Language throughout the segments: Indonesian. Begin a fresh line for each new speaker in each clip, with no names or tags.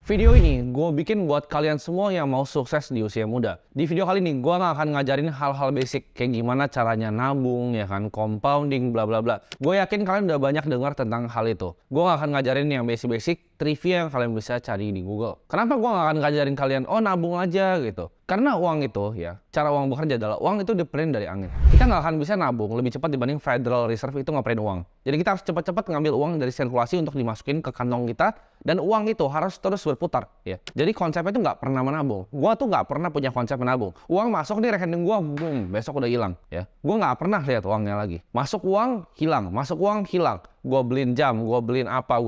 Video ini gue bikin buat kalian semua yang mau sukses di usia muda. Di video kali ini gue nggak akan ngajarin hal-hal basic kayak gimana caranya nabung, ya kan, compounding, bla bla bla. Gue yakin kalian udah banyak dengar tentang hal itu. Gue nggak akan ngajarin yang basic-basic, trivia yang kalian bisa cari di Google. Kenapa gue nggak akan ngajarin kalian, oh nabung aja gitu? Karena uang itu ya, cara uang bekerja adalah uang itu diprint dari angin. Kita nggak akan bisa nabung lebih cepat dibanding Federal Reserve itu ngeprint uang. Jadi kita harus cepat-cepat ngambil uang dari sirkulasi untuk dimasukin ke kantong kita, dan uang itu harus terus berputar ya. Jadi konsepnya itu nggak pernah menabung. Gua tuh nggak pernah punya konsep menabung. Uang masuk di rekening gua, boom, besok udah hilang ya. Gua nggak pernah lihat uangnya lagi. Masuk uang hilang, masuk uang hilang. Gue beliin jam, gue beliin apa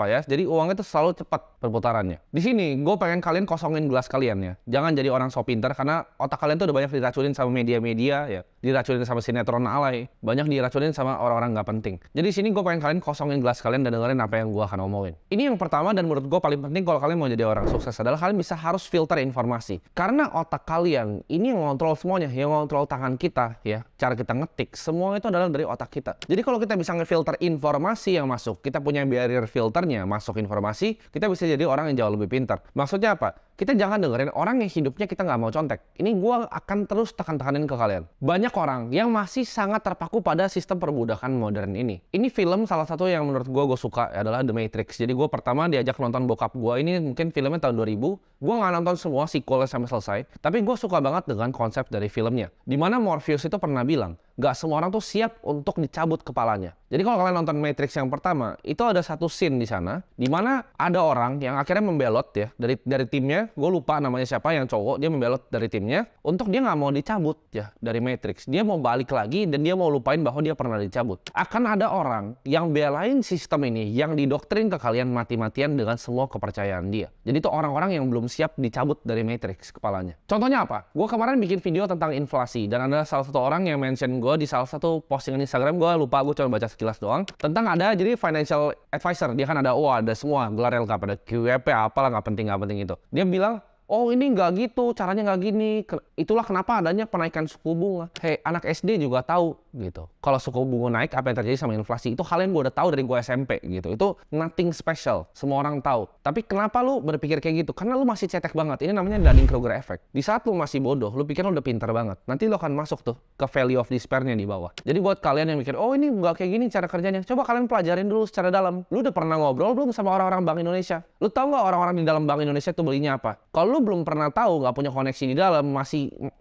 ya. Jadi uangnya itu selalu cepat perputarannya. Di sini gue pengen kalian kosongin gelas kalian ya. Jangan jadi orang so pinter karena otak kalian tuh udah banyak diracunin sama media-media ya. Diracunin sama sinetron alay. Banyak diracunin sama orang-orang nggak penting. Jadi di sini gue pengen kalian kosongin gelas kalian dan dengerin apa yang gue akan omongin. Ini yang pertama dan menurut gue paling penting kalau kalian mau jadi orang sukses adalah kalian harus filter informasi. Karena otak kalian ini yang ngontrol semuanya, yang ngontrol tangan kita ya. Cara kita ngetik, semua itu adalah dari otak kita. Jadi kalau kita bisa ngefilter informasi yang masuk, kita punya barrier filternya masuk informasi, kita bisa jadi orang yang jauh lebih pintar. Maksudnya apa? Kita jangan dengerin orang yang hidupnya kita nggak mau contek. Ini gue akan terus tekan-tekanin ke kalian. Banyak orang yang masih sangat terpaku pada sistem perbudakan modern ini. Ini film salah satu yang menurut gue suka adalah The Matrix. Jadi gue pertama diajak nonton bokap gue, ini mungkin filmnya tahun 2000. Gue nggak nonton semua sequelnya sampai selesai, tapi gue suka banget dengan konsep dari filmnya. Dimana Morpheus itu pernah bilang, nggak semua orang tuh siap untuk dicabut kepalanya. Jadi kalau kalian nonton Matrix yang pertama, itu ada satu scene di sana, di mana ada orang yang akhirnya membelot ya dari timnya. Gue lupa namanya siapa, yang cowok, dia membelot dari timnya untuk dia nggak mau dicabut ya dari Matrix. Dia mau balik lagi dan dia mau lupain bahwa dia pernah dicabut. Akan ada orang yang belain sistem ini, yang didoktrin ke kalian mati-matian dengan semua kepercayaan dia. Jadi itu orang-orang yang belum siap dicabut dari Matrix kepalanya. Contohnya apa? Gue kemarin bikin video tentang inflasi dan ada salah satu orang yang mention gue di salah satu postingan Instagram. Gue lupa, gue cuma baca sekilas doang tentang ada jadi financial advisor. Dia kan ada semua gelar lengkap, ada QWP apalah, nggak penting itu. Dia bilang, oh ini nggak gitu, caranya nggak gini. Itulah kenapa adanya penaikan suku bunga. Hei, anak SD juga tahu gitu. Kalau suku bunga naik, apa yang terjadi sama inflasi? Itu hal yang gue udah tahu dari gue SMP gitu. Itu nothing special, semua orang tahu. Tapi kenapa lu berpikir kayak gitu? Karena lu masih cetek banget. Ini namanya Dunning-Kruger effect. Di saat lu masih bodoh, lu pikir lu udah pintar banget. Nanti lu akan masuk tuh ke value of despair-nya di bawah. Jadi buat kalian yang mikir, oh ini nggak kayak gini cara kerjanya, coba kalian pelajarin dulu secara dalam. Lu udah pernah ngobrol belum sama orang-orang Bank Indonesia? Lu tahu nggak orang-orang di dalam Bank Indonesia tuh belinya apa? Kalau lu belum pernah tahu, nggak punya koneksi di dalam,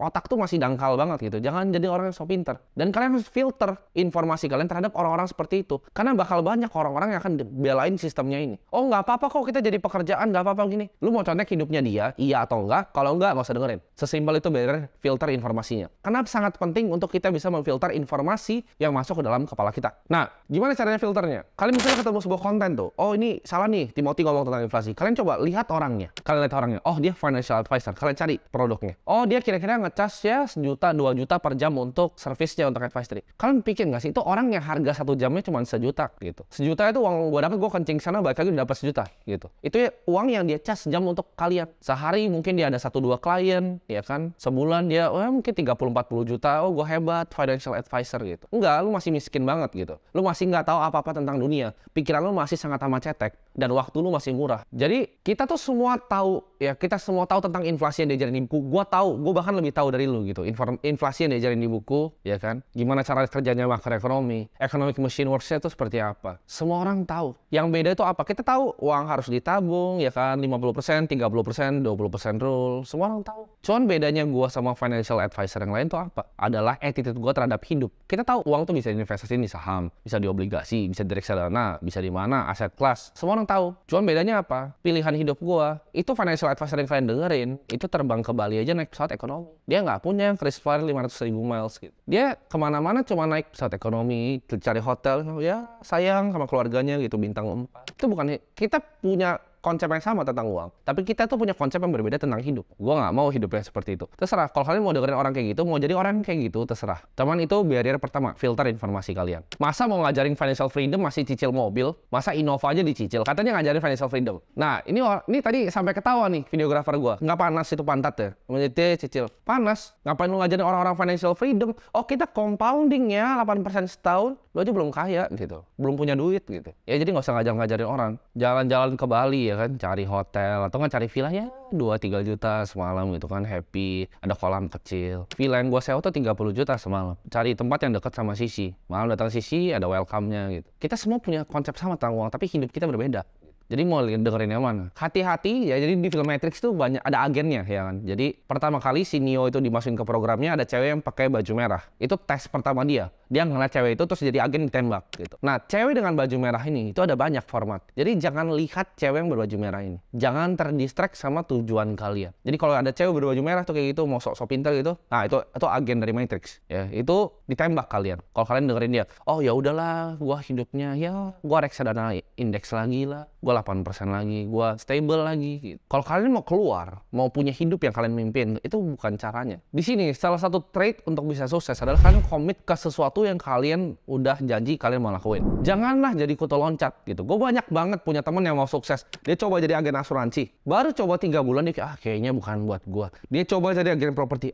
otak tuh masih dangkal banget gitu. Jangan jadi orang yang so pintar. Dan kalian harus filter informasi kalian terhadap orang-orang seperti itu. Karena bakal banyak orang-orang yang akan belain sistemnya ini. Oh nggak apa-apa kok kita jadi pekerjaan, nggak apa-apa gini. Lu mau contek hidupnya dia, iya atau enggak? Kalau enggak, nggak usah dengerin. Sesimpel itu barrier filter informasinya. Karena sangat penting untuk kita bisa memfilter informasi yang masuk ke dalam kepala kita. Nah, gimana caranya filternya? Kalian misalnya ketemu sebuah konten tuh, oh ini salah nih, Timothy ngomong tentang inflasi. Kalian coba lihat orangnya. Kalian lihat orangnya, oh dia financial advisor. Kalian cari produknya. Oh dia kira-kira ngecas ya 1 juta, 2 juta per jam untuk servisnya, untuk advisory. Kalian pikir nggak sih, itu orang yang harga 1 jamnya cuma 1 juta gitu. 1 juta itu uang gue dapat, gue kencing sana, balik lagi dapat 1 juta gitu. Itu ya uang yang dia cas jam untuk kalian. Sehari mungkin dia ada 1-2 klien, ya kan. Sebulan dia mungkin 30-40 juta. Oh gue hebat, financial advisor gitu. Enggak, lu masih miskin banget gitu. Lu masih nggak tahu apa-apa tentang dunia. Pikiran lu masih sangat amat cetek dan waktu lu masih murah. Jadi kita tuh semua tahu ya, kita semua tahu tentang inflasi yang diajarin di buku. Gue tahu, gue bahkan lebih tahu dari lu gitu. Inflasi yang diajarin di buku, ya kan. Gimana cara kerjanya makroekonomi, economic machine works-nya itu seperti apa. Semua orang tahu. Yang beda itu apa? Kita tahu uang harus ditabung, ya kan, 50%, 30%, 20% rule. Semua orang tahu. Cuman bedanya gue sama financial advisor yang lain tuh apa? Adalah attitude gue terhadap hidup. Kita tahu uang tuh bisa diinvestasiin di saham, bisa di obligasi, bisa di reksadana, bisa di mana, aset kelas. Semua orang tahu. Cuman bedanya apa? Pilihan hidup gue. Itu financial advisor yang kalian dengerin, itu terbang ke Bali aja naik pesawat ekonomi. Dia nggak punya KrisFlyer 500.000 miles gitu. Dia kemana-mana cuma naik pesawat ekonomi, cari hotel, ya sayang sama keluarganya gitu, bintang 4. Itu bukan, kita punya konsep yang sama tentang uang, tapi kita tuh punya konsep yang berbeda tentang hidup. Gue nggak mau hidupnya seperti itu. Terserah, kalau kalian mau dengerin orang kayak gitu, mau jadi orang kayak gitu, terserah. Cuman itu barrier pertama, filter informasi kalian. Masa mau ngajarin financial freedom masih cicil mobil? Masa Innova aja dicicil? Katanya ngajarin financial freedom. Nah, ini tadi sampai ketawa nih videografer gue. Nggak panas itu pantatnya? Menjadi cicil. Panas. Ngapain lu ngajarin orang-orang financial freedom? Oh, kita compounding ya, 8% setahun. Lu aja belum kaya gitu. Belum punya duit gitu. Ya jadi nggak usah ngajarin orang. Jalan-jalan ke Bali ya ya kan, cari hotel atau nggak cari villa ya 2-3 juta semalam gitu kan, happy, ada kolam kecil. Villa yang gue sewa tuh 30 juta semalam. Cari tempat yang dekat sama Sisi. Malam datang Sisi ada welcome-nya gitu. Kita semua punya konsep sama tentang uang, tapi hidup kita berbeda. Jadi mau dengerin yang mana? Hati-hati ya, jadi di film Matrix tuh banyak ada agennya ya kan. Jadi pertama kali si Neo itu dimasukin ke programnya, ada cewek yang pakai baju merah. Itu tes pertama dia. Dia ngeliat cewek itu terus jadi agen ditembak gitu. Nah, cewek dengan baju merah ini itu ada banyak format. Jadi jangan lihat cewek yang berbaju merah ini. Jangan terdistract sama tujuan kalian. Jadi kalau ada cewek berbaju merah tuh kayak gitu mau sok-sok pintar gitu, nah itu agen dari Matrix. Ya, itu ditembak kalian. Kalau kalian dengerin dia, oh ya udahlah, gua hidupnya ya gua reksadana indeks lagi lah. Gua 8% lagi, gua stable lagi gitu. Kalau kalian mau keluar, mau punya hidup yang kalian mimpin, itu bukan caranya. Di sini salah satu trait untuk bisa sukses adalah kalian komit ke sesuatu yang kalian udah janji kalian mau lakuin. Janganlah jadi kutu loncat gitu. Gue banyak banget punya temen yang mau sukses. Dia coba jadi agen asuransi. Baru coba 3 bulan dia kayaknya bukan buat gua. Dia coba jadi agen properti.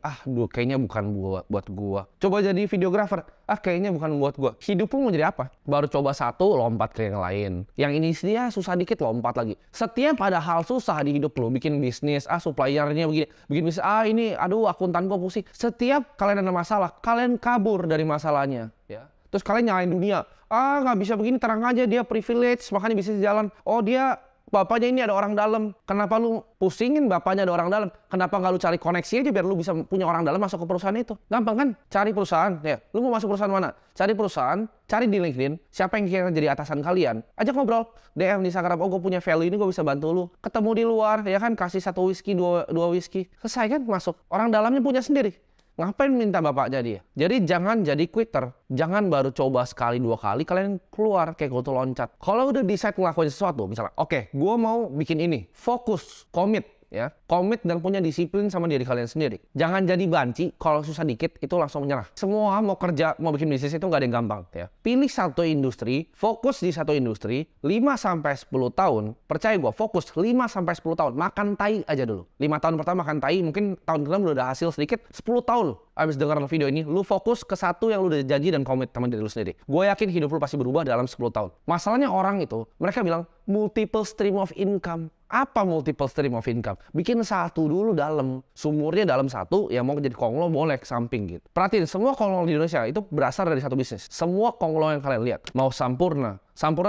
Kayaknya bukan buat gua. Coba jadi videographer. Kayaknya bukan buat gua. Hidup lu mau jadi apa? Baru coba satu, lompat ke yang lain. Yang ini dia susah dikit, lompat lagi. Setiap ada hal susah di hidup lu, bikin bisnis, suppliernya begini, bikin bisnis, ini, aduh akuntan gua pusing. Setiap kalian ada masalah, kalian kabur dari masalahnya, ya. Terus kalian nyalain dunia, nggak bisa begini, terang aja dia privilege, makanya bisa jalan. Oh dia bapaknya ini ada orang dalam. Kenapa lu pusingin bapaknya ada orang dalam? Kenapa nggak lu cari koneksi aja biar lu bisa punya orang dalam masuk ke perusahaan itu? Gampang kan? Cari perusahaan. Ya, lu mau masuk perusahaan mana? Cari perusahaan, cari di LinkedIn. Siapa yang kira jadi atasan kalian? Ajak ngobrol. DM di Instagram. Oh, gue punya value ini, gue bisa bantu lu. Ketemu di luar, ya kan? Kasih 1 whisky, 2 whisky. Selesai kan? Masuk. Orang dalamnya punya sendiri. Ngapain minta bapaknya dia? Jadi jangan jadi quitter. Jangan baru coba sekali 2 kali kalian keluar kayak kutu loncat. Kalau udah decide ngelakuin sesuatu, misalnya, oke, gue mau bikin ini. Fokus, komit. Ya, komit dan punya disiplin sama diri kalian sendiri. Jangan jadi banci, kalau susah dikit itu langsung menyerah. Semua mau kerja, mau bikin bisnis itu nggak ada yang gampang. Ya. Pilih satu industri, fokus di satu industri, 5-10 tahun, percaya gue, fokus 5-10 tahun, makan tai aja dulu. 5 tahun pertama makan tai, mungkin tahun ke-6 lu udah hasil sedikit, 10 tahun lu abis dengar video ini, lu fokus ke satu yang lu udah janji dan komit sama diri lu sendiri. Gue yakin hidup lu pasti berubah dalam 10 tahun. Masalahnya orang itu, mereka bilang multiple stream of income. Apa multiple stream of income? Bikin satu dulu dalam, sumurnya dalam satu, ya mau jadi konglo boleh ke samping gitu. Perhatiin, semua konglo di Indonesia itu berasal dari satu bisnis. Semua konglo yang kalian lihat, mau Sampurna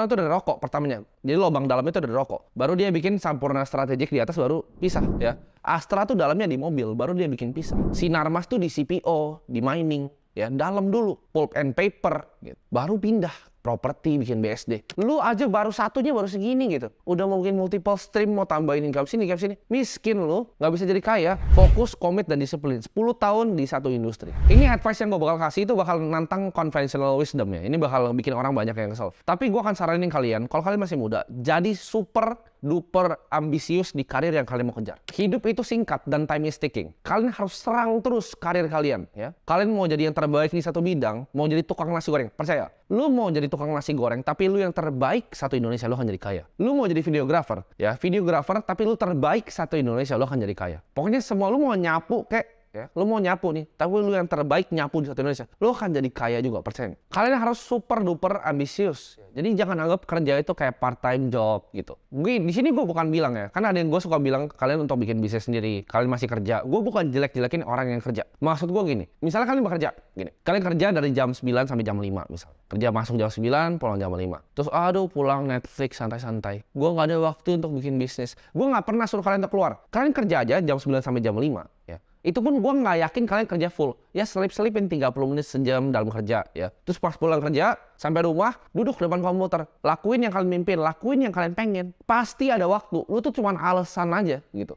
itu dari rokok pertamanya. Jadi lubang dalamnya itu dari rokok. Baru dia bikin Sampurna strategik di atas, baru pisah ya. Astra tuh dalamnya di mobil, baru dia bikin pisah. Sinarmas tuh di CPO, di mining, ya dalam dulu, pulp and paper, gitu. Baru pindah properti, bikin BSD. Lu aja baru satunya baru segini gitu. Udah mau bikin multiple stream, mau tambahin income sini. Miskin lu, nggak bisa jadi kaya. Fokus, komit, dan disiplin. 10 tahun di satu industri. Ini advice yang gue bakal kasih itu bakal nantang conventional wisdom ya. Ini bakal bikin orang banyak yang kesel. Tapi gue akan saranin kalian, kalau kalian masih muda, jadi super duper ambisius di karir yang kalian mau kejar. Hidup itu singkat dan time is ticking. Kalian harus serang terus karir kalian ya. Kalian mau jadi yang terbaik di satu bidang, mau jadi tukang nasi goreng, percaya. Lu mau jadi tukang nasi goreng, tapi lu yang terbaik satu Indonesia, lu akan jadi kaya. Lu mau jadi videographer, ya videographer, tapi lu terbaik satu Indonesia, lu akan jadi kaya. Pokoknya semua lu mau nyapu kayak ya, lu mau nyapu nih, tapi lu yang terbaik nyapu di satu Indonesia, lu akan jadi kaya juga, percaya. Kalian harus super duper ambisius. Jadi jangan anggap kerja itu kayak part time job gitu. Di sini gue bukan bilang ya, karena ada yang gue suka bilang kalian untuk bikin bisnis sendiri, kalian masih kerja. Gue bukan jelek-jelekin orang yang kerja. Maksud gue gini, misalnya kalian bekerja, gini, kalian kerja dari jam 9 sampai jam 5 misalnya. Kerja masuk jam 9, pulang jam 5. Terus pulang Netflix santai-santai. Gue nggak ada waktu untuk bikin bisnis. Gue nggak pernah suruh kalian untuk keluar. Kalian kerja aja jam 9 sampai jam 5 ya. Itu pun gue nggak yakin kalian kerja full. Ya selip-selipin 30 menit sejam dalam kerja ya. Terus pas pulang kerja, sampai rumah, duduk depan komputer. Lakuin yang kalian mimpin, lakuin yang kalian pengen. Pasti ada waktu. Lu tuh cuman alasan aja gitu.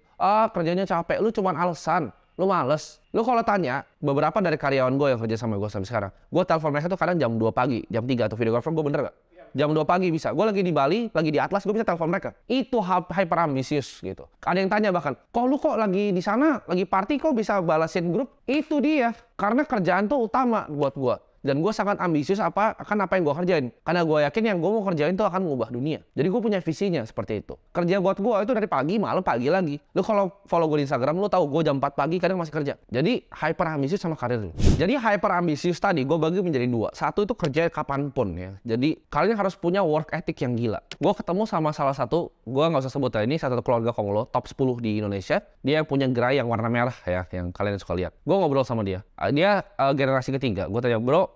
Kerjanya capek, lu cuman alasan. Lu males. Lu kalau tanya, beberapa dari karyawan gue yang kerja sama gue sampai sekarang, gue telepon mereka tuh kadang jam 2 pagi, jam 3 atau videographer gue bener gak? Jam 2 pagi bisa. Gue lagi di Bali, lagi di Atlas, gue bisa telepon mereka. Itu hyper ambisius gitu. Ada yang tanya bahkan, lu kok lagi di sana, lagi party kok bisa balasin grup? Itu dia. Karena kerjaan tuh utama buat gue. Dan gue sangat ambisius akan apa yang gue kerjain. Karena gue yakin yang gue mau kerjain itu akan mengubah dunia. Jadi gue punya visinya seperti itu. Kerja buat gue itu dari pagi, malam, pagi lagi. Lu kalau follow gue di Instagram, lu tahu gue jam 4 pagi kadang masih kerja. Jadi hyper ambisius sama karir lu. Jadi hyper ambisius tadi gue bagi menjadi dua. Satu itu kerja kapanpun ya. Jadi kalian harus punya work ethic yang gila. Gue ketemu sama salah satu, gue nggak usah sebut ya, ini satu keluarga Konglo, top 10 di Indonesia. Dia punya gerai yang warna merah ya, yang kalian suka lihat. Gue ngobrol sama dia. Dia generasi ketiga. Gue tanya, bro,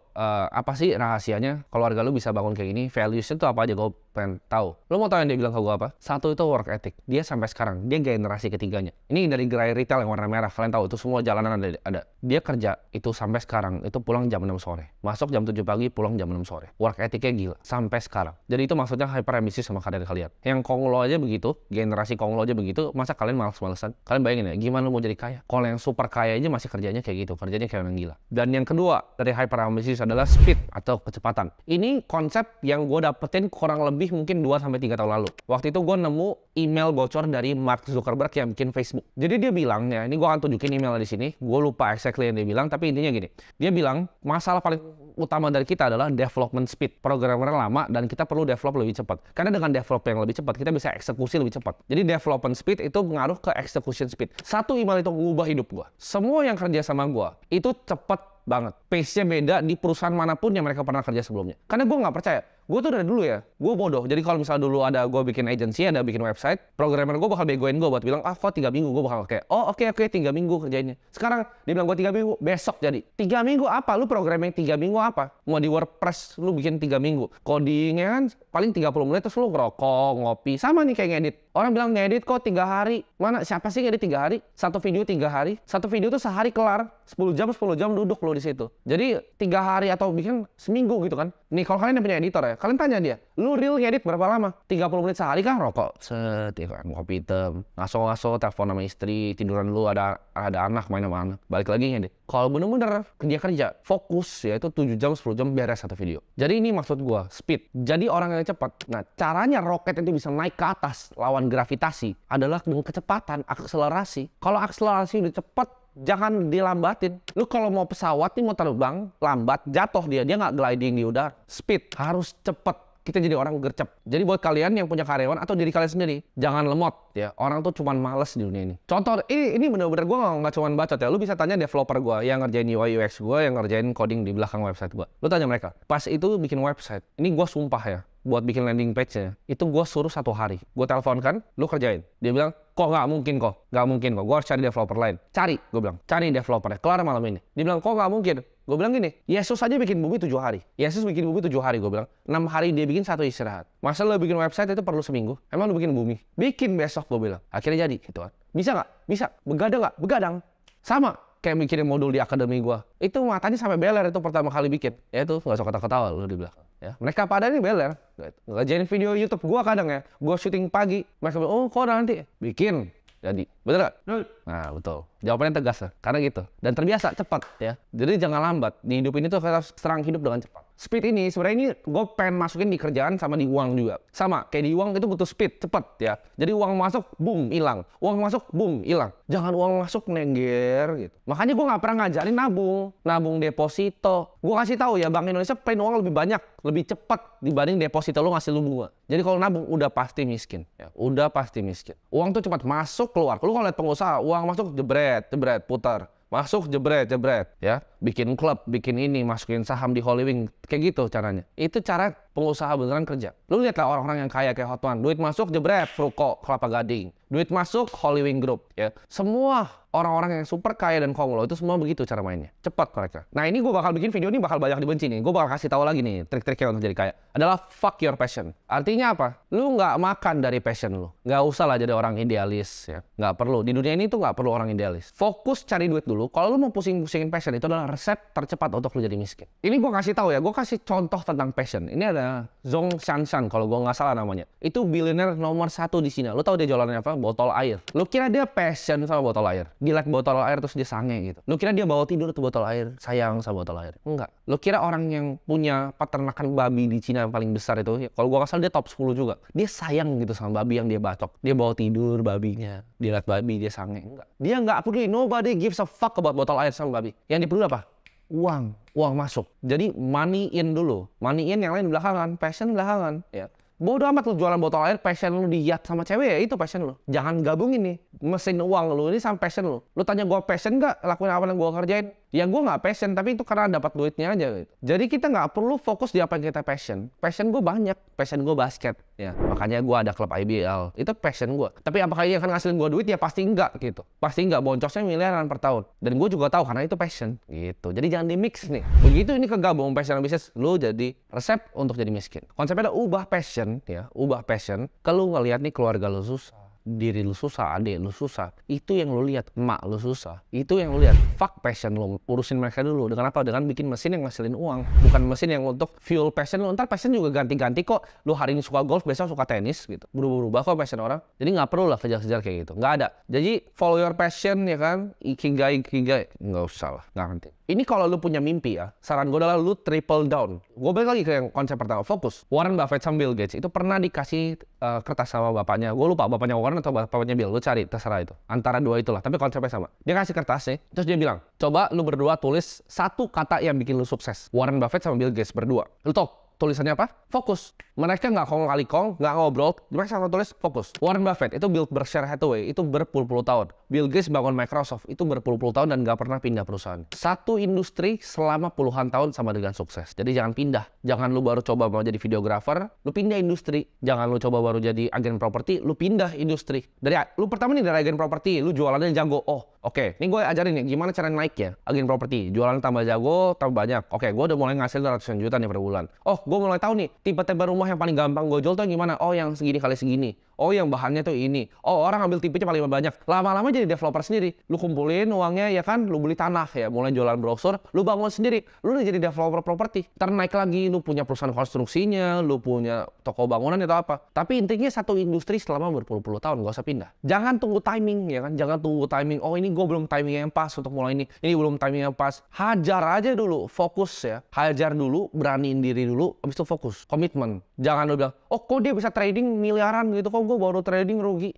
apa sih rahasianya keluarga lu bisa bangun kayak gini? Values-nya tuh apa aja? Gue pengen tahu. Lu mau tahu yang dia bilang ke gue apa? Satu itu work ethic. Dia sampai sekarang, dia generasi ketiganya. Ini dari gerai retail yang warna merah. Kalian tahu itu semua jalanan ada. Dia kerja itu sampai sekarang, itu pulang jam 6 sore. Masuk jam 7 pagi, pulang jam 6 sore. Work ethicnya gila. Sampai sekarang. Jadi itu maksudnya hyper ambisius sama karir kalian. Yang Konglo aja begitu, generasi Konglo aja begitu, masa kalian malas-malesan? Kalian bayangin ya, gimana lu mau jadi kaya? Kalau yang super kaya aja masih kerjanya kayak gitu. Kerjanya kayak orang gila. Dan yang kedua dari hyper ambisius adalah speed atau kecepatan. Ini konsep yang gue dapetin kurang lebih mungkin 2-3 tahun lalu. Waktu itu gue nemu email bocor dari Mark Zuckerberg yang bikin Facebook. Jadi dia bilang ya, ini gue akan tunjukin email di sini. Gue lupa exactly yang dia bilang, tapi intinya gini. Dia bilang masalah paling utama dari kita adalah development speed. Programmer lama dan kita perlu develop lebih cepat. Karena dengan develop yang lebih cepat, kita bisa eksekusi lebih cepat. Jadi development speed itu mengaruh ke execution speed. Satu email itu mengubah hidup gue. Semua yang kerja sama gue itu cepat banget. Pace-nya beda di perusahaan manapun yang mereka pernah kerja sebelumnya. Karena gue nggak percaya. Gue tuh dari dulu ya, gue bodoh. Jadi kalau misalnya dulu ada gue bikin agency, ada bikin website, programmer gue bakal begoin gue buat bilang, kok 3 minggu. Gue bakal kayak, oh oke, 3 minggu kerjainnya. Sekarang dia bilang gue 3 minggu, besok jadi. 3 minggu apa? Lu programming 3 minggu apa? Mau di WordPress lu bikin 3 minggu. Codingnya kan paling 30 menit terus lu ngerokok, ngopi. Sama nih kayak ngedit. Orang bilang ngedit kok 3 hari. Mana? Siapa sih ngedit 3 hari? Satu video 3 hari. Satu video tuh sehari kelar. 10 jam duduk lu di situ. Jadi 3 hari atau bikin seminggu gitu kan. Nih kalau kalian yang punya editor ya, kalian tanya dia, lu real ngedit berapa lama? 30 menit sehari kan rokok, set, ya kan, kopi hitam, ngaso-ngaso, telepon sama istri, tiduran lu ada anak, main sama anak, balik lagi ngedit. Kalau bener-bener kerja, fokus ya itu 7 jam, 10 jam beres satu video. Jadi ini maksud gua, speed. Jadi orang yang cepat. Nah, caranya roket itu bisa naik ke atas lawan gravitasi adalah dengan kecepatan, akselerasi. Kalau akselerasi udah cepat, jangan dilambatin. Lu kalau mau pesawat nih mau terbang, lambat, jatuh dia nggak gliding di udara. Speed, harus cepet. Kita jadi orang gercep. Jadi buat kalian yang punya karyawan atau diri kalian sendiri, jangan lemot ya. Orang tuh cuman males di dunia ini. Contoh, ini bener-bener gue nggak cuman bacot ya. Lu bisa tanya developer gue yang ngerjain UI UX gue, yang ngerjain coding di belakang website gue. Lu tanya mereka, pas itu bikin website, ini gue sumpah ya, buat bikin landing page-nya, itu gue suruh 1 hari. Gue telepon kan, lu kerjain. Dia bilang, nggak mungkin kok, gue harus cari developer lain. Cari, gue bilang, cari developernya, kelar malam ini. Dia bilang, kok nggak mungkin? Gue bilang gini, Yesus aja bikin bumi 7 hari. Yesus bikin bumi 7 hari, gue bilang. 6 hari dia bikin 1 istirahat. Masa lu bikin website itu perlu seminggu? Emang lu bikin bumi? Bikin besok, gue bilang. Akhirnya jadi, gitu kan. Bisa nggak? Bisa. Begadang nggak? Begadang. Sama kayak bikin modul di akademi gue. Itu matanya sampai beler itu pertama kali bikin. Ya itu, nggak usah ketawa-ketawa lu di belakang. Ya, mereka pada ini beler. Ngerjain video YouTube gue kadang ya. Gue syuting pagi. Mereka bilang, kok nanti? Bikin. Jadi, betul gak? Nah, betul. Jawabannya tegas lah, karena gitu. Dan terbiasa, cepat ya. Jadi jangan lambat. Di hidup ini tuh kita harus serang hidup dengan cepat. Speed ini, sebenarnya ini gue pengen masukin di kerjaan sama di uang juga. Sama, kayak di uang itu butuh speed, cepet ya. Jadi uang masuk, boom, hilang. Uang masuk, boom, hilang. Jangan uang masuk nengger gitu. Makanya gue nggak pernah ngajarin nabung deposito. Gue kasih tahu ya, Bank Indonesia pengen uang lebih banyak, lebih cepat dibanding deposito lu ngasih lu bunga. Jadi kalau nabung udah pasti miskin, ya. Udah pasti miskin. Uang tuh cepat masuk keluar. Lu kalau lihat pengusaha, uang masuk jebret, putar. Masuk jebret, ya. Bikin klub, bikin ini, masukin saham di Holywing, kayak gitu caranya. Itu cara pengusaha beneran kerja. Lu lihatlah orang-orang yang kaya kayak Hotman, duit masuk jebret, Ruko, Kelapa Gading. Duit masuk Holywing Group, ya. Semua orang-orang yang super kaya dan Konglo itu semua begitu cara mainnya. Cepat mereka. Nah, ini gue bakal bikin video ini bakal banyak dibenci nih. Gue bakal kasih tahu lagi nih trik-triknya untuk jadi kaya. Adalah fuck your passion. Artinya apa? Lu nggak makan dari passion lu. Nggak usah lah jadi orang idealis, ya. Nggak perlu. Di dunia ini tuh nggak perlu orang idealis. Fokus cari duit dulu. Kalau lu mau pusing-pusingin passion, itu adalah resep tercepat untuk lu jadi miskin. Ini gue kasih tahu ya. Gue kasih contoh tentang passion. Ini ada Zhong Shanshan kalau gue nggak salah namanya. Itu billionaire nomor 1 di Cina. Lu tahu dia jualannya apa? Botol air. Lu kira dia passion sama botol air? Dia like botol air terus dia sange gitu. Lu kira dia bawa tidur tuh botol air, sayang sama botol air? Enggak. Lu kira orang yang punya peternakan babi di Cina yang paling besar itu, ya, kalau gua nggak salah dia top 10 juga. Dia sayang gitu sama babi yang dia bacok. Dia bawa tidur babinya. Dia liat babi, dia sange. Enggak. Dia nggak peduli. Nobody gives a fuck about botol air sama babi. Yang dia peduli apa? uang masuk. Jadi money in dulu, money in yang lain belakangan, passion belakangan, ya. Bodoh amat lu jualan botol air, passion lu diat sama cewek ya itu passion lu. Jangan gabungin nih mesin uang lu ini sama passion lu. Lu tanya gua passion nggak lakuin apa yang gua kerjain? Ya gua nggak passion, tapi itu karena dapat duitnya aja gitu. Jadi kita nggak perlu fokus di apa yang kita passion. Passion gua banyak, passion gua basket ya. Makanya gua ada klub IBL. Itu passion gua. Tapi apakah ini akan ngasilin gua duit? Ya pasti enggak gitu. Pasti enggak, boncosnya miliaran per tahun. Dan gua juga tahu karena itu passion gitu. Jadi jangan di mix nih. Begitu ini kegabung passion dan bisnis, lu jadi resep untuk jadi miskin. Konsepnya adalah ubah passion ya, ubah passion. Kalau ngelihat nih keluarga lu susah, diri lu susah, adik lu susah, itu yang lu lihat. Emak lu susah, itu yang lu lihat. Fuck passion lu, urusin mereka dulu. Dengan apa? Dengan bikin mesin yang ngasilin uang, bukan mesin yang untuk fuel passion lu. Ntar passion juga ganti-ganti kok. Lu hari ini suka golf, besok suka tenis gitu. Berubah-ubah kok passion orang. Jadi nggak perlu lah kejar-kejar kayak gitu, nggak ada. Jadi follow your passion ya kan, ikigai, nggak usah lah, nggak penting. Ini kalau lu punya mimpi ya, saran gue adalah lu triple down. Gue balik lagi ke yang konsep pertama, fokus. Warren Buffett sama Bill Gates itu pernah dikasih kertas sama bapaknya. Gue lupa bapaknya Warren atau bapaknya Bill, lu cari, terserah itu. Antara dua itulah, tapi konsepnya sama. Dia kasih kertasnya, terus dia bilang, coba lu berdua tulis satu kata yang bikin lu sukses. Warren Buffett sama Bill Gates berdua. Lu tau tulisannya apa? Fokus. Mereka nggak kong kali kong, nggak ngobrol. Mereka sama tulis fokus. Warren Buffett itu build Berkshire Hathaway itu berpuluh-puluh tahun. Bill Gates bangun Microsoft itu berpuluh-puluh tahun dan nggak pernah pindah perusahaan. Satu industri selama puluhan tahun sama dengan sukses. Jadi jangan pindah. Jangan lu baru coba mau jadi videographer, lu pindah industri. Jangan lu coba baru jadi agen properti, lu pindah industri. Lu pertama nih dari agen properti, lu jualannya jago. Oh, oke. Ini gue ajarin nih gimana cara naik ya agen properti. Jualan tambah jago, tambah banyak. Oke, gue udah mulai ngasil ratusan juta nih per bulan. Oh, gue mulai tahu nih tipe-tipe rumah yang paling gampang gue jual tuh yang gimana. Oh, yang segini kali segini. Oh, yang bahannya tuh ini. Oh, orang ambil tipenya paling banyak. Lama-lama jadi developer sendiri. Lu kumpulin uangnya ya kan, lu beli tanah ya, mulai jualan brosur, lu bangun sendiri. Lu udah jadi developer properti. Ntar naik lagi, lu punya perusahaan konstruksinya, lu punya toko bangunan atau apa. Tapi intinya satu industri selama berpuluh-puluh tahun, gak usah pindah. Jangan tunggu timing ya kan, jangan tunggu timing. Oh, ini gue belum timing yang pas untuk mulai ini. Ini belum timing yang pas. Hajar aja dulu, fokus ya. Hajar dulu, beraniin diri dulu, habis itu fokus, komitmen. Jangan lu bilang, oh kok dia bisa trading miliaran gitu, kok gue baru trading rugi.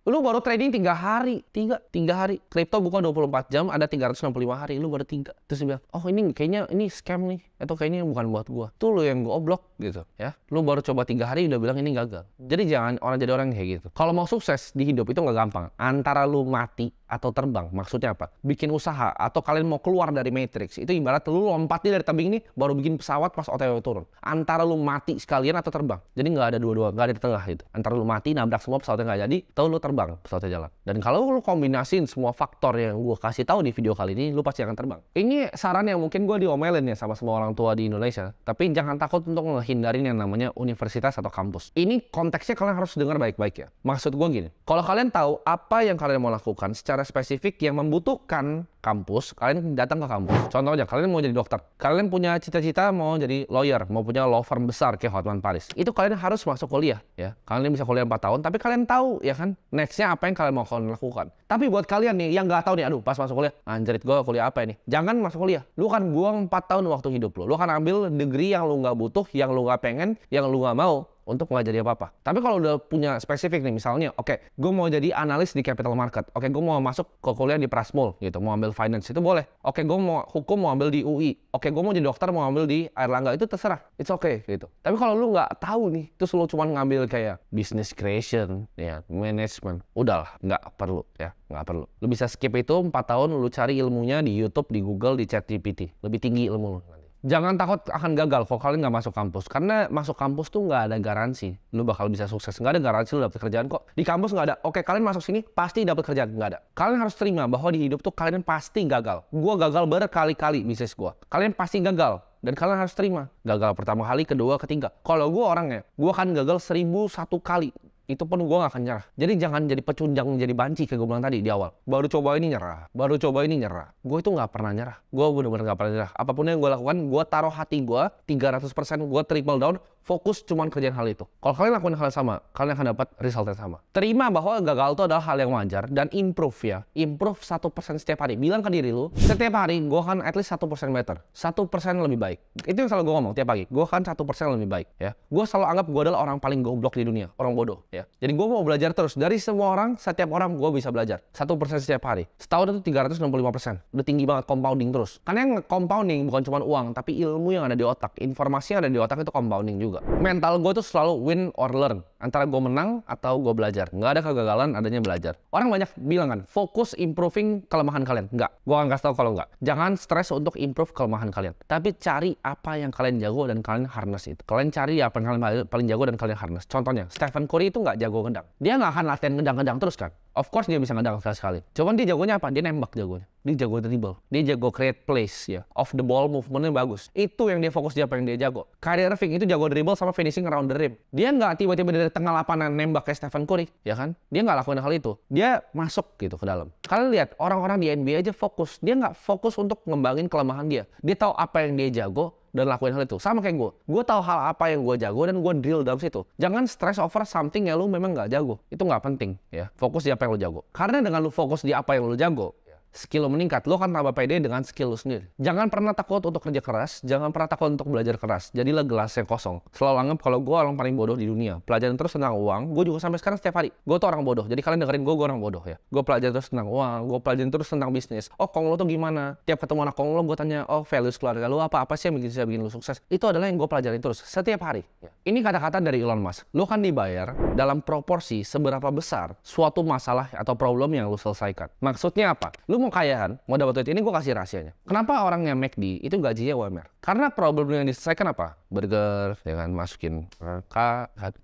Lu baru trading 3 hari, 3 hari. Kripto buka 24 jam, ada 365 hari, lu baru 3. Terus dia bilang, oh ini kayaknya ini scam nih, atau kayaknya bukan buat gua. Tuh lu yang goblok gitu ya. Lu baru coba 3 hari udah bilang ini gagal. Jadi jangan jadi orang kayak gitu. Kalau mau sukses di hidup itu nggak gampang. Antara lu mati atau terbang. Maksudnya apa? Bikin usaha atau kalian mau keluar dari matrix. Itu ibarat lu lompatnya dari tebing ini baru bikin pesawat pas OTW turun. Antara lu mati sekalian atau terbang. Jadi nggak ada dua-dua, nggak ada di tengah gitu. Antara lu mati nabrak semua pesawatnya nggak jadi, atau lu terbang pesawatnya jalan. Dan kalau lu kombinasiin semua faktor yang gue kasih tahu di video kali ini, lu pasti akan terbang. Ini saran yang mungkin gue diomelin ya sama semua orang tua di Indonesia. Tapi jangan takut untuk ngehindarin yang namanya universitas atau kampus. Ini konteksnya kalian harus dengar baik-baik ya. Maksud gue gini, kalau kalian tahu apa yang kalian mau lakukan secara spesifik yang membutuhkan kampus, kalian datang ke kampus. Contohnya, kalian mau jadi dokter. Kalian punya cita-cita mau jadi lawyer, mau punya law firm besar kayak Hotman Paris. Itu kalian harus masuk kuliah ya. Kalian bisa kuliah 4 tahun, tapi kalian tahu ya kan, next-nya apa yang kalian mau lakukan. Tapi buat kalian nih yang nggak tahu nih, aduh pas masuk kuliah, anjrit gue kuliah apa ini? Jangan masuk kuliah. Lu kan buang 4 tahun waktu hidup lu. Lu akan ambil degree yang lu nggak butuh, yang lu nggak pengen, yang lu nggak mau untuk nggak jadi apa-apa. Tapi kalau udah punya spesifik nih, misalnya, oke, gue mau jadi analis di capital market. Oke, gue mau masuk ke kuliah di Prasmul gitu, mau ambil finance, itu boleh. Oke, gue mau hukum, mau ambil di UI. Oke, gue mau jadi dokter, mau ambil di Airlangga, itu terserah. It's okay gitu. Tapi kalau lu nggak tahu nih, terus lu cuma ngambil kayak business creation, ya, management, udahlah, nggak perlu ya, nggak perlu. Lu bisa skip itu 4 tahun, lu cari ilmunya di YouTube, di Google, di ChatGPT. Lebih tinggi ilmu lu. Jangan takut akan gagal kalau kalian nggak masuk kampus. Karena masuk kampus tuh nggak ada garansi lu bakal bisa sukses. Nggak ada garansi lu dapet kerjaan kok. Di kampus nggak ada, oke kalian masuk sini pasti dapet kerjaan. Nggak ada. Kalian harus terima bahwa di hidup tuh kalian pasti gagal. Gua gagal berkali-kali bisnis gua. Kalian pasti gagal. Dan kalian harus terima. Gagal pertama kali, kedua, ketiga. Kalau gua orangnya, gua akan gagal 1001 kali. Itu pun gue gak akan nyerah. Jadi jangan jadi pecundang, jadi banci kayak gue bilang tadi di awal. Baru coba ini nyerah, baru coba ini nyerah. Gue itu gak pernah nyerah. Gue bener-bener gak pernah nyerah. Apapun yang gue lakukan, gue taruh hati gue 300%, gue triple down, fokus cuman kerjain hal itu. Kalau kalian lakukan hal yang sama, kalian akan dapat result yang sama. Terima bahwa gagal itu adalah hal yang wajar dan improve ya. Improve 1% setiap hari. Bilang ke diri lu, setiap hari gue akan at least 1% better. 1% lebih baik. Itu yang selalu gue ngomong tiap pagi. Gue akan 1% lebih baik ya. Gue selalu anggap gue adalah orang paling goblok di dunia, orang bodoh ya. ya. Jadi gue mau belajar terus. Dari semua orang, setiap orang gue bisa belajar. 1% setiap hari. Setahun itu 365%. Udah tinggi banget, compounding terus. Karena yang compounding bukan cuma uang, tapi ilmu yang ada di otak. Informasi yang ada di otak itu compounding juga. Mental gue tuh selalu win or learn. Antara gue menang atau gue belajar. Nggak ada kegagalan, adanya belajar. Orang banyak bilang kan, fokus improving kelemahan kalian. Nggak. Gue akan kasih tau kalau nggak. Jangan stres untuk improve kelemahan kalian. Tapi cari apa yang kalian jago dan kalian harness itu. Kalian cari apa yang kalian paling jago dan kalian harness. Contohnya, Stephen Curry itu nggak jago ngedang. Dia nggak akan latihan ngedang-ngedang terus kan. Of course dia bisa ngedang sekali-sekali. Cuman dia jagonya apa? Dia nembak jagonya. Dia jago dribble. Dia jago create plays ya. Off the ball movementnya bagus. Itu yang dia fokus, dia apa yang dia jago. Kyrie Irving itu jago dribble sama finishing around the rim. Dia nggak tiba-tiba dari tengah lapangan nembak kayak Stephen Curry, ya kan? Dia nggak lakuin hal itu. Dia masuk gitu ke dalam. Kalian lihat orang-orang di NBA aja fokus. Dia nggak fokus untuk ngembangin kelemahan dia. Dia tahu apa yang dia jago dan lakuin hal itu. Sama kayak gue. Gue tahu hal apa yang gue jago dan gue drill dalam situ. Jangan stress over something yang lu memang nggak jago. Itu nggak penting ya. Fokus di apa yang lu jago. Karena dengan lu fokus di apa yang lu jago, skill lu meningkat, lu akan tambah pede dengan skill lu sendiri. Jangan pernah takut untuk kerja keras, jangan pernah takut untuk belajar keras. Jadilah gelas yang kosong. Selalu anggap kalau gue orang paling bodoh di dunia. Pelajaran terus tentang uang, gue juga sampai sekarang setiap hari. Gue tuh orang bodoh, jadi kalian dengerin gue orang bodoh ya. Gue pelajarin terus tentang uang, gue pelajarin terus tentang bisnis. Oh, kong lo tuh gimana? Tiap ketemu anak kong lo, gue tanya, oh values keluarga lo apa sih yang bisa bikin lo sukses? Itu adalah yang gue pelajarin terus, setiap hari. Ini kata-kata dari Elon Musk. Lo kan dibayar dalam proporsi seberapa besar suatu masalah atau problem yang lo selesaikan. Maksudnya apa? Lo mau kayahan, mau dapat duit, ini gue kasih rahasianya. Kenapa orang yang McD itu gajinya UMR? Karena problem yang diselesaikan apa? Burger, ya kan, masukin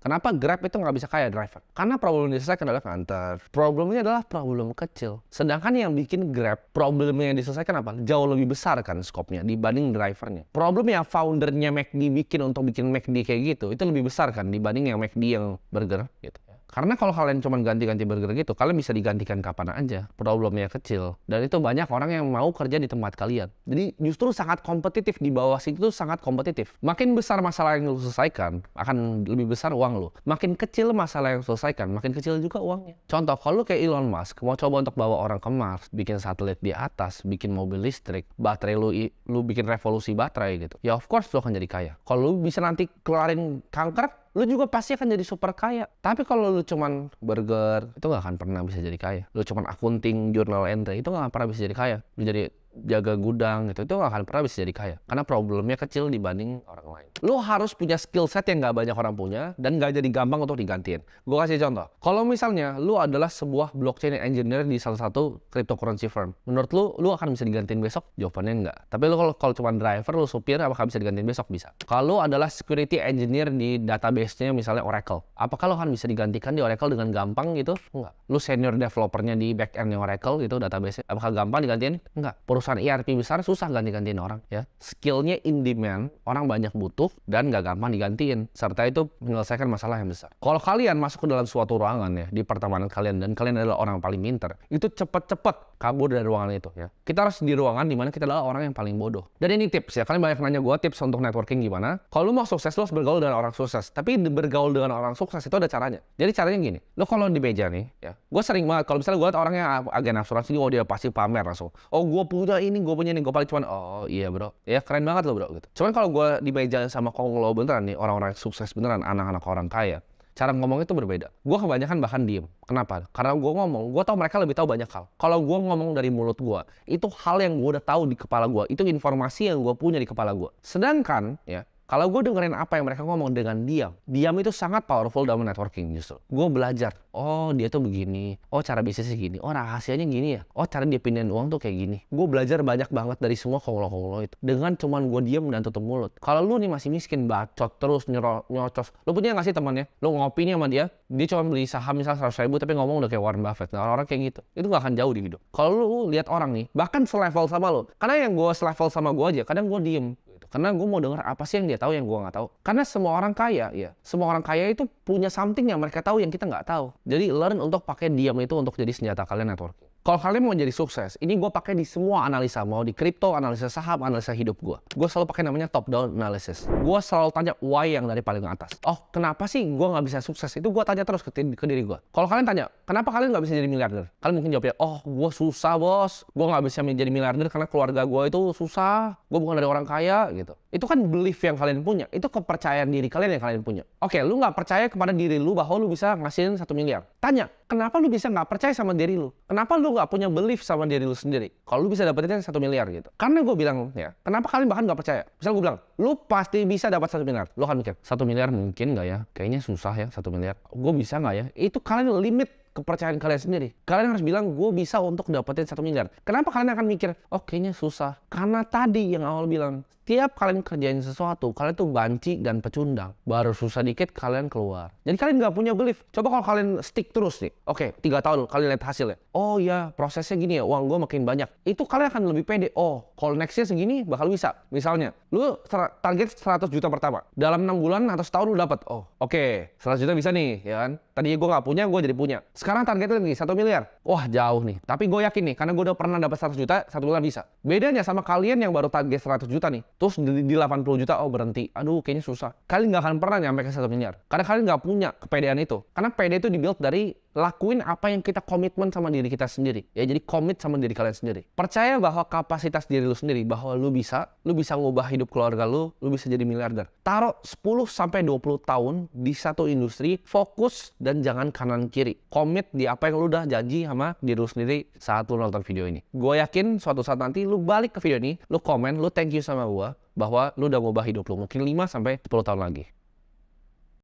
Kenapa Grab itu nggak bisa kaya driver? Karena problem yang diselesaikan adalah antar. Problemnya adalah problem kecil. Sedangkan yang bikin Grab, problemnya yang diselesaikan apa? Jauh lebih besar kan skopnya dibanding drivernya. Problem yang foundernya McD bikin untuk bikin McD kayak gitu, itu lebih besar kan dibanding yang McD yang burger gitu. Karena kalau kalian cuma ganti-ganti burger gitu, kalian bisa digantikan kapan aja. Problemnya kecil. Dan itu banyak orang yang mau kerja di tempat kalian. Jadi justru sangat kompetitif. Di bawah situ sangat kompetitif. Makin besar masalah yang lu selesaikan, akan lebih besar uang lu. Makin kecil masalah yang selesaikan, makin kecil juga uangnya. Contoh, kalau lu kayak Elon Musk, mau coba untuk bawa orang ke Mars, bikin satelit di atas, bikin mobil listrik, baterai lu bikin revolusi baterai gitu. Ya of course lu akan jadi kaya. Kalau lu bisa nanti kelarin kanker, lu juga pasti akan jadi super kaya. Tapi kalau lu cuman burger, itu gak akan pernah bisa jadi kaya. Lu cuman akunting, journal entry, itu gak akan pernah bisa jadi kaya. Lu jadi jaga gudang gitu, itu gak akan pernah bisa jadi kaya. Karena problemnya kecil dibanding orang lain. Lu harus punya skill set yang gak banyak orang punya dan gak jadi gampang untuk digantiin. Gue kasih contoh. Kalau misalnya lu adalah sebuah blockchain engineer di salah satu cryptocurrency firm, menurut lu akan bisa digantiin besok? Jawabannya enggak. Tapi lu kalau cuma driver, lu supir, apakah bisa digantiin besok? Bisa. Kalau lu adalah security engineer di database-nya misalnya Oracle, apakah lu akan bisa digantikan di Oracle dengan gampang gitu? Enggak. Lu senior developernya di back-end Oracle gitu, database-nya, apakah gampang digantiin? Enggak. Perusahaan ERP besar susah ganti-gantiin orang ya. Skillnya in demand, orang banyak butuh dan gak gampang digantiin. Serta itu menyelesaikan masalah yang besar. Kalau kalian masuk ke dalam suatu ruangan ya, di pertemanan kalian, dan kalian adalah orang yang paling pintar, itu cepet-cepet kabur dari ruangan itu ya. Kita harus di ruangan dimana kita adalah orang yang paling bodoh. Dan ini tips ya, kalian banyak nanya gue tips untuk networking gimana. Kalau lu mau sukses, lu harus bergaul dengan orang sukses. Tapi bergaul dengan orang sukses itu ada caranya. Jadi caranya gini, lu kalau di meja nih ya, gue sering banget kalau misalnya gue liat orang yang agen asuransi, oh dia pasti pamer langsung. Oh gue punya ini, gue punya ini, gue paling cuman, oh iya bro, ya keren banget lo bro gitu. Cuman kalau gue di meja sama konglo beneran nih, orang-orang sukses beneran, anak-anak orang kaya, cara ngomong itu berbeda. Gue kebanyakan bahkan diem. Kenapa? Karena gue ngomong, gue tahu mereka lebih tahu banyak hal. Kalau gue ngomong dari mulut gue, itu hal yang gue udah tahu di kepala gue. Itu informasi yang gue punya di kepala gue. Sedangkan, ya, kalau gue dengerin apa yang mereka ngomong dengan diam, diam itu sangat powerful dalam networking justru. Gue belajar, oh dia tuh begini, oh cara bisnisnya gini, oh rahasianya gini ya, oh cara dia pindahin uang tuh kayak gini. Gue belajar banyak banget dari semua konglo-konglo itu. Dengan cuman gue diam dan tutup mulut. Kalau lu nih masih miskin, bacot terus, nyocos. Lu punya gak sih temannya? Lu ngopi nih sama dia cuma beli saham misal 100.000 tapi ngomong udah kayak Warren Buffett. Nah, orang-orang kayak gitu, itu gak akan jauh di hidup. Kalau lu lihat orang nih, bahkan selevel sama lu, karena yang gue selevel sama gue aja, kadang gue diem. Karena gue mau dengar apa sih yang dia tahu yang gue nggak tahu. Karena semua orang kaya, ya, semua orang kaya itu punya something yang mereka tahu yang kita nggak tahu. Jadi learn untuk pakai diam itu untuk jadi senjata kalian networking. Kalau kalian mau jadi sukses, ini gue pakai di semua analisa, mau di kripto, analisa saham, analisa hidup gue. Gue selalu pakai namanya top down analysis. Gue selalu tanya why yang dari paling atas. Oh, kenapa sih gue nggak bisa sukses? Itu gue tanya terus ke diri gue. Kalau kalian tanya, kenapa kalian nggak bisa jadi miliarder? Kalian mungkin jawabnya, oh gue susah bos, gue nggak bisa menjadi miliarder karena keluarga gue itu susah, gue bukan dari orang kaya gitu. Itu kan belief yang kalian punya. Itu kepercayaan diri kalian yang kalian punya. Oke, lu nggak percaya kepada diri lu bahwa lu bisa ngasihin 1 miliar. Tanya, kenapa lu bisa nggak percaya sama diri lu? Kenapa lu nggak punya belief sama diri lu sendiri? Kalau lu bisa dapetin 1 miliar gitu. Karena gue bilang ya, kenapa kalian bahkan nggak percaya? Misal gue bilang, lu pasti bisa dapat 1 miliar. Lu akan mikir, 1 miliar mungkin nggak ya? Kayaknya susah ya 1 miliar. Gue bisa nggak ya? Itu kalian limit kepercayaan kalian sendiri. Kalian harus bilang, gue bisa untuk dapetin 1 miliar. Kenapa kalian akan mikir, oh kayaknya susah? Karena tadi yang awal bilang, tiap kalian kerjain sesuatu, kalian tuh banci dan pecundang. Baru susah dikit, kalian keluar. Jadi kalian nggak punya belief. Coba kalau kalian stick terus nih. Oke, 3 tahun kalian lihat hasilnya. Oh ya, prosesnya gini ya, uang gue makin banyak. Itu kalian akan lebih pede. Oh, kalau nextnya segini, bakal bisa. Misalnya, lu target 100 juta pertama. Dalam 6 bulan atau setahun lu dapat. Oh, oke, 100 juta bisa nih, ya kan? Tadinya gue nggak punya, gue jadi punya. Sekarang targetnya lagi 1 miliar. Wah, jauh nih. Tapi gue yakin nih, karena gue udah pernah dapat 100 juta, 1 bulan bisa. Bedanya sama kalian yang baru target 100 juta nih. Terus di 80 juta, oh berhenti. Aduh, kayaknya susah. Kalian nggak akan pernah nyampe ke 1 miliar. Karena kalian nggak punya kepedean itu. Karena pede itu dibuild dari lakuin apa yang kita komitmen sama diri kita sendiri. Ya, jadi komit sama diri kalian sendiri. Percaya bahwa kapasitas diri lu sendiri, bahwa lu bisa ngubah hidup keluarga lu bisa jadi miliarder. Taruh 10-20 tahun di satu industri, fokus dan jangan kanan kiri. Komit di apa yang lu udah janji sama diri lu sendiri saat lu nonton video ini. Gue yakin suatu saat nanti lu balik ke video ini, lu komen, lu thank you sama gue bahwa lu udah ngubah hidup lu mungkin 5-10 tahun lagi.